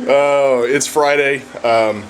Oh, it's Friday. Let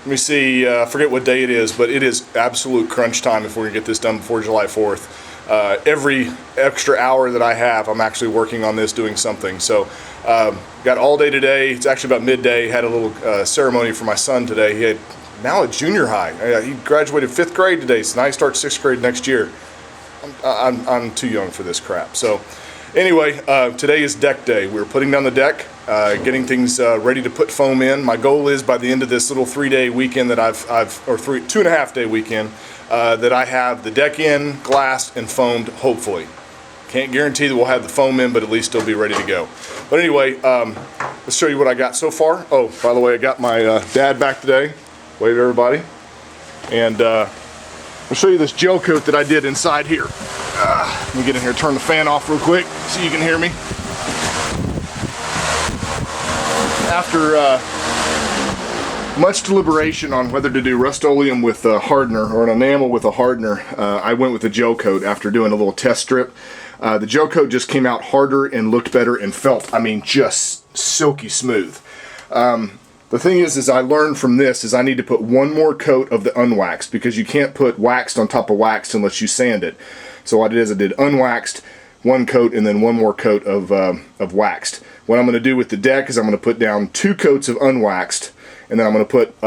me see, I forget what day it is, but it is absolute crunch time if we're gonna get this done before July 4th. Every extra hour that I have, I'm actually working on this, doing something. So, got all day today. It's actually about midday. Had a little ceremony for my son today. He had now at junior high. He graduated 5th grade today, so now he starts 6th grade next year. I'm too young for this crap. So, anyway, today is deck day. We're putting down the deck, getting things ready to put foam in. My goal is by the end of this little 3-day weekend that or 2.5-day weekend, that I have the deck in, glassed, and foamed, hopefully. Can't guarantee that we'll have the foam in, but at least it'll be ready to go. But anyway, let's show you what I got so far. Oh, by the way, I got my dad back today. Wave everybody. And I'll show you this gel coat that I did inside here. Let me get in here, turn the fan off real quick so you can hear me. After much deliberation on whether to do Rust-Oleum with a hardener or an enamel with a hardener, I went with the gel coat after doing a little test strip. The gel coat just came out harder and looked better and felt, I mean, just silky smooth. The thing is I learned from this is I need to put one more coat of the unwaxed, because you can't put waxed on top of waxed unless you sand it. So what I did is I did unwaxed, one coat, and then one more coat of waxed. What I'm going to do with the deck is I'm going to put down 2 coats of unwaxed, and then I'm going to put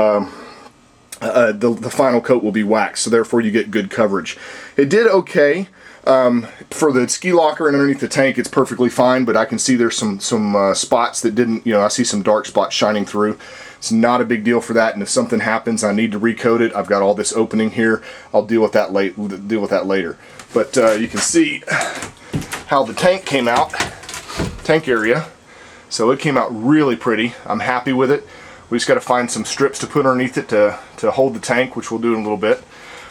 the final coat will be waxed, so therefore you get good coverage. It did okay. For the ski locker and underneath the tank, it's perfectly fine, but I can see there's some spots that didn't, I see some dark spots shining through. It's not a big deal for that, and if something happens, I need to recoat it. I've got all this opening here. I'll deal with that later. But you can see how the tank came out, tank area. So it came out really pretty. I'm happy with it. We just got to find some strips to put underneath it to hold the tank, which we'll do in a little bit.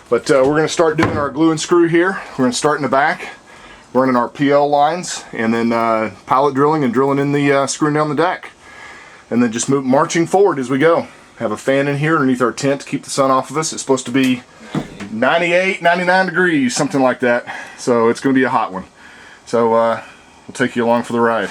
But we're going to start doing our glue and screw here. We're going to start in the back, running our PL lines, and then pilot drilling and drilling in the screwing down the deck. And then just marching forward as we go. Have a fan in here underneath our tent to keep the sun off of us. It's supposed to be 98, 99 degrees, something like that. So it's going to be a hot one. So we'll take you along for the ride.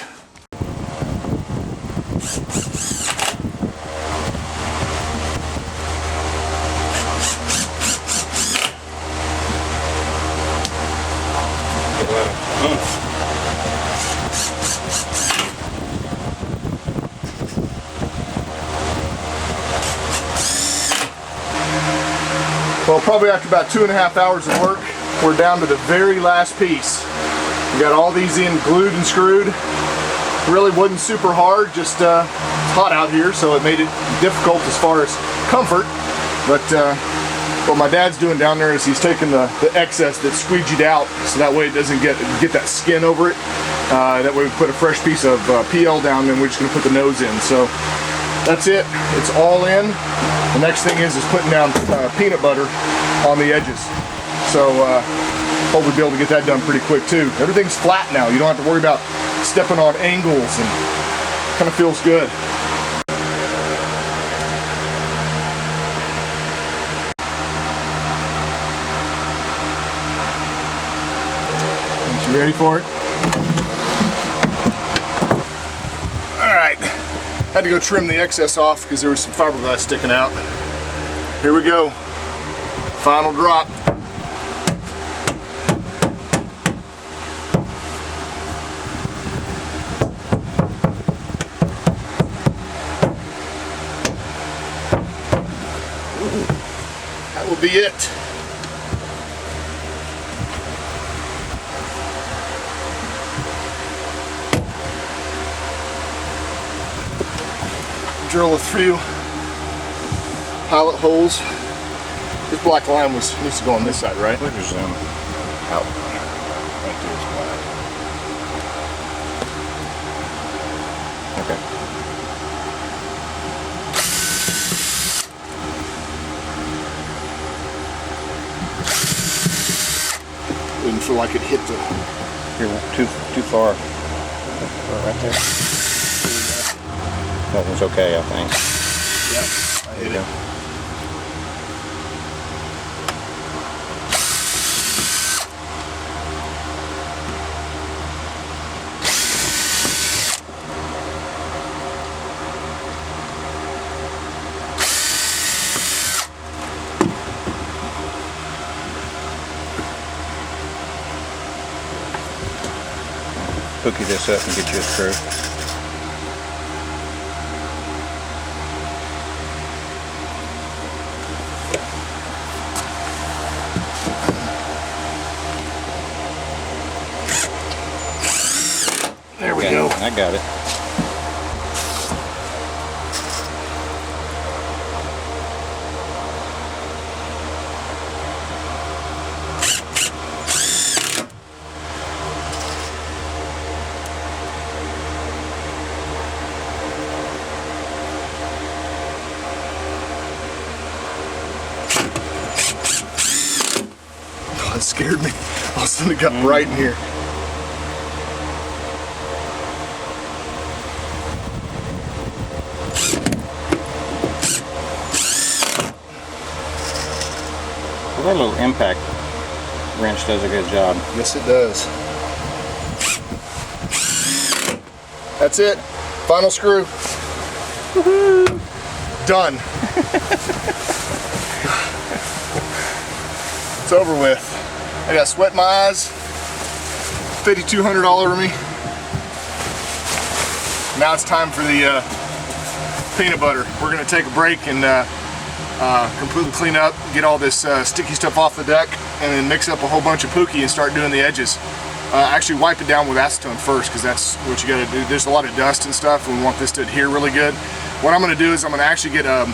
Well, probably after about 2.5 hours of work, we're down to the very last piece. We got all these in glued and screwed. Really wasn't super hard, just it's hot out here, so it made it difficult as far as comfort. But what my dad's doing down there is he's taking the excess that's squeegeed out, so that way it doesn't get that skin over it. That way we put a fresh piece of PL down, and we're just going to put the nose in. So that's it. It's all in. The next thing is putting down peanut butter on the edges. So hope we'll be able to get that done pretty quick too. Everything's flat now. You don't have to worry about stepping on angles, and kind of feels good. You ready for it? Alright. Had to go trim the excess off because there was some fiberglass sticking out. Here we go. Final drop. That will be it. Drill a few pilot holes. This black line needs to go on this side, right? Look at zoom out. Right there is black. Okay. Didn't feel like it hit the... You're too far. Right there. That one's okay, I think. Yeah, I hit it. pookie this up and get you a screw. There we go. I got it. Oh, that scared me. All of a sudden it got bright in here. Well, that little impact wrench does a good job. Yes, it does. That's it. Final screw. Woohoo! Done. It's over with. I got sweat in my eyes. $5,200 over me. Now it's time for the peanut butter. We're gonna take a break and completely clean up, get all this sticky stuff off the deck, and then mix up a whole bunch of Pookie and start doing the edges. Actually wipe it down with acetone first, because that's what you gotta do. There's a lot of dust and stuff, and we want this to adhere really good. What I'm gonna do is I'm gonna actually get a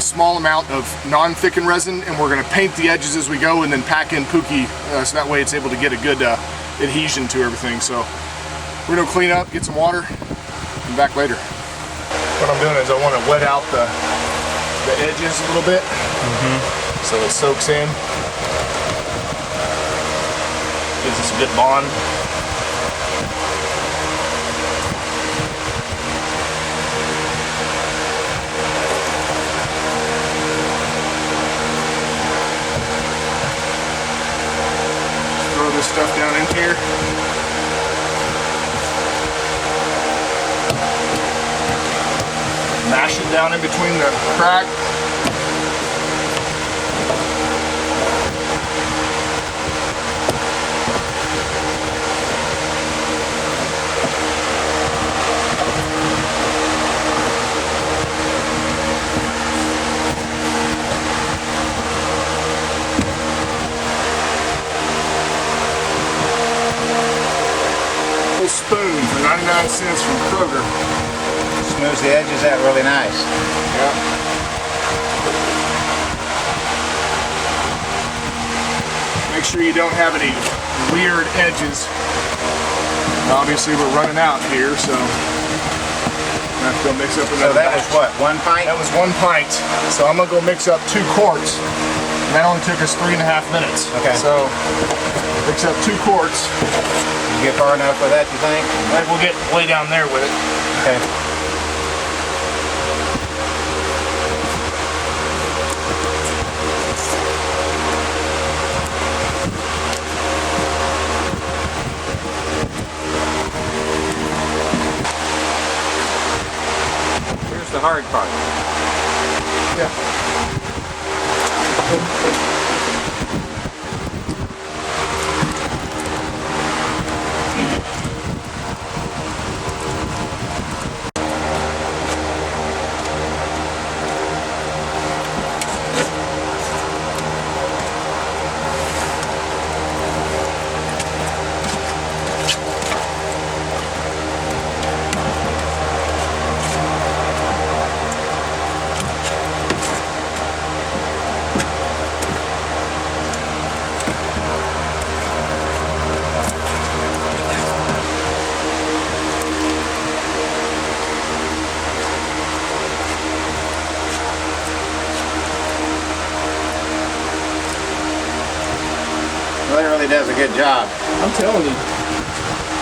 small amount of non-thickened resin, and we're gonna paint the edges as we go and then pack in Pookie, so that way it's able to get a good adhesion to everything. So we're gonna clean up, get some water, and back later. What I'm doing is I wanna wet out the edges a little bit, so it soaks in. Gives us a good bond. Just throw this stuff down in here. Mash it down in between the crack. Little spoon for 99 cents from Kroger. Smooths the edges out really nice. Yeah. Make sure you don't have any weird edges. Obviously we're running out here, so I have to go mix up another So that was batch. what, 1 pint? That was 1 pint. So I'm gonna go mix up 2 quarts. And that only took us 3.5 minutes. Okay. So mix up 2 quarts. You get far enough with that, you think? I think we'll get way down there with it. Okay. Here's the hard part. Yeah. Well, that really does a good job. I'm telling you.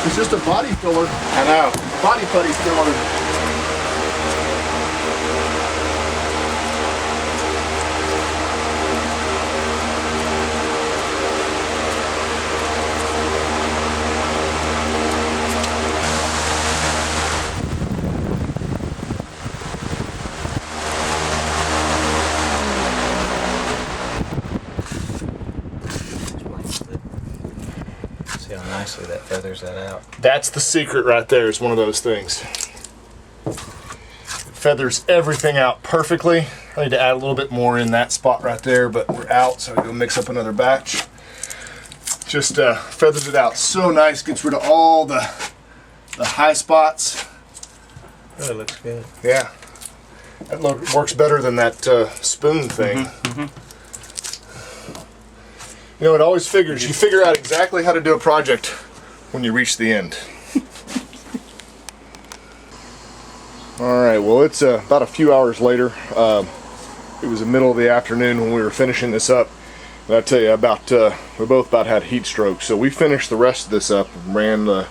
It's just a body filler. I know. Body putty filler. See how nicely that feathers that out. That's the secret right there, is one of those things. It feathers everything out perfectly. I need to add a little bit more in that spot right there, but we're out, so I go mix up another batch. Just feathers it out so nice, gets rid of all the high spots. Oh, it looks good. Yeah, that works better than that spoon thing. You know, it always figures, you figure out exactly how to do a project when you reach the end. Alright, well it's about a few hours later. It was the middle of the afternoon when we were finishing this up. And I tell you, we both about had heat stroke. So we finished the rest of this up, ran the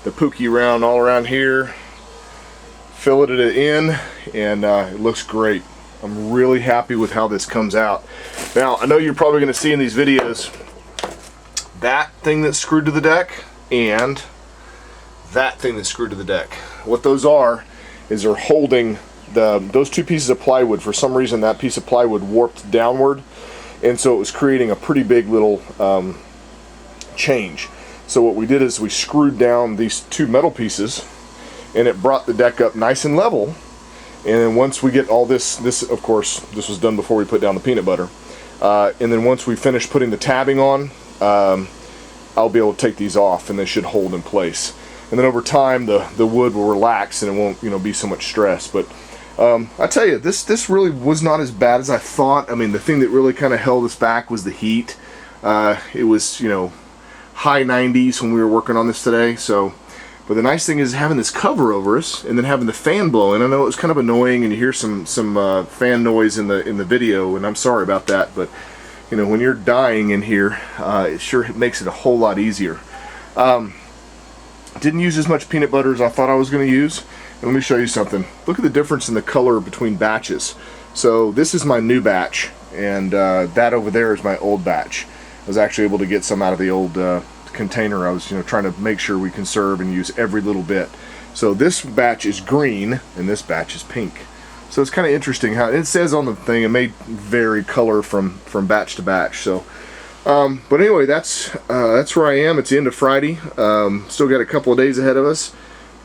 Pookie round all around here, filleted it in, and it looks great. I'm really happy with how this comes out. Now, I know you're probably going to see in these videos that thing that's screwed to the deck and that thing that's screwed to the deck. What those are is they're holding those two pieces of plywood. For some reason, that piece of plywood warped downward, and so it was creating a pretty big little change. So what we did is we screwed down these two metal pieces, and it brought the deck up nice and level. And then once we get all this of course, this was done before we put down the peanut butter. And then once we finish putting the tabbing on, I'll be able to take these off, and they should hold in place. And then over time, the wood will relax, and it won't, you know, be so much stress. But I tell you, this really was not as bad as I thought. I mean, the thing that really kind of held us back was the heat. It was, you know, high 90s when we were working on this today. So, but the nice thing is having this cover over us, and then having the fan blowing. I know it was kind of annoying, and you hear some fan noise in the video, and I'm sorry about that. But you know, when you're dying in here, it sure makes it a whole lot easier. Didn't use as much peanut butter as I thought I was going to use. And let me show you something. Look at the difference in the color between batches. So this is my new batch, and that over there is my old batch. I was actually able to get some out of the old container. I was, you know, trying to make sure we conserve and use every little bit. So this batch is green, and this batch is pink. So it's kind of interesting how it says on the thing it may vary color from batch to batch. So, but anyway, that's where I am. It's the end of Friday. Still got a couple of days ahead of us.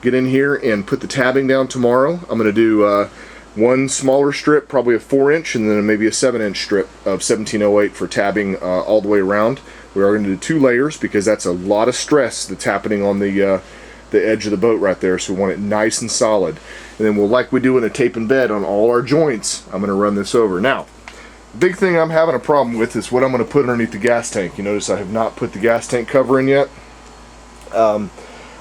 Get in here and put the tabbing down tomorrow. I'm going to do one smaller strip, probably a 4-inch, and then maybe a 7-inch strip of 1708 for tabbing all the way around. We are going to do 2 layers because that's a lot of stress that's happening on the edge of the boat right there. So we want it nice and solid. And then we'll, like we do in a tape and bed on all our joints, I'm going to run this over. Now, big thing I'm having a problem with is what I'm going to put underneath the gas tank. You notice I have not put the gas tank cover in yet.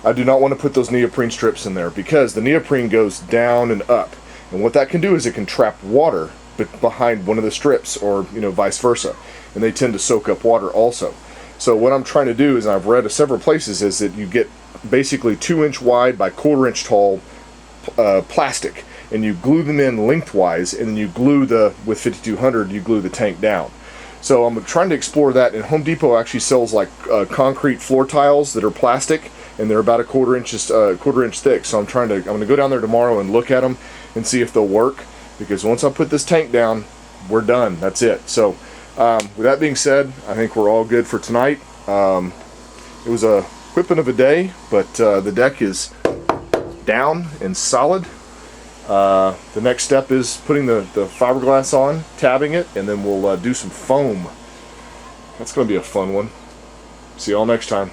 I do not want to put those neoprene strips in there because the neoprene goes down and up. And what that can do is it can trap water behind one of the strips, or, you know, vice versa. And they tend to soak up water also. So what I'm trying to do is, and I've read several places, is that you get basically 2-inch wide by 1/4-inch tall plastic, and you glue them in lengthwise, and then you glue with 5200, you glue the tank down. So I'm trying to explore that, and Home Depot actually sells like concrete floor tiles that are plastic, and they're about a 1/4 inch thick. So I'm going to go down there tomorrow and look at them and see if they'll work, because once I put this tank down, we're done. That's it. So with that being said, I think we're all good for tonight. It was a whipping of a day, but the deck is down and solid. The next step is putting the fiberglass on, tabbing it, and then we'll do some foam. That's going to be a fun one. See y'all next time.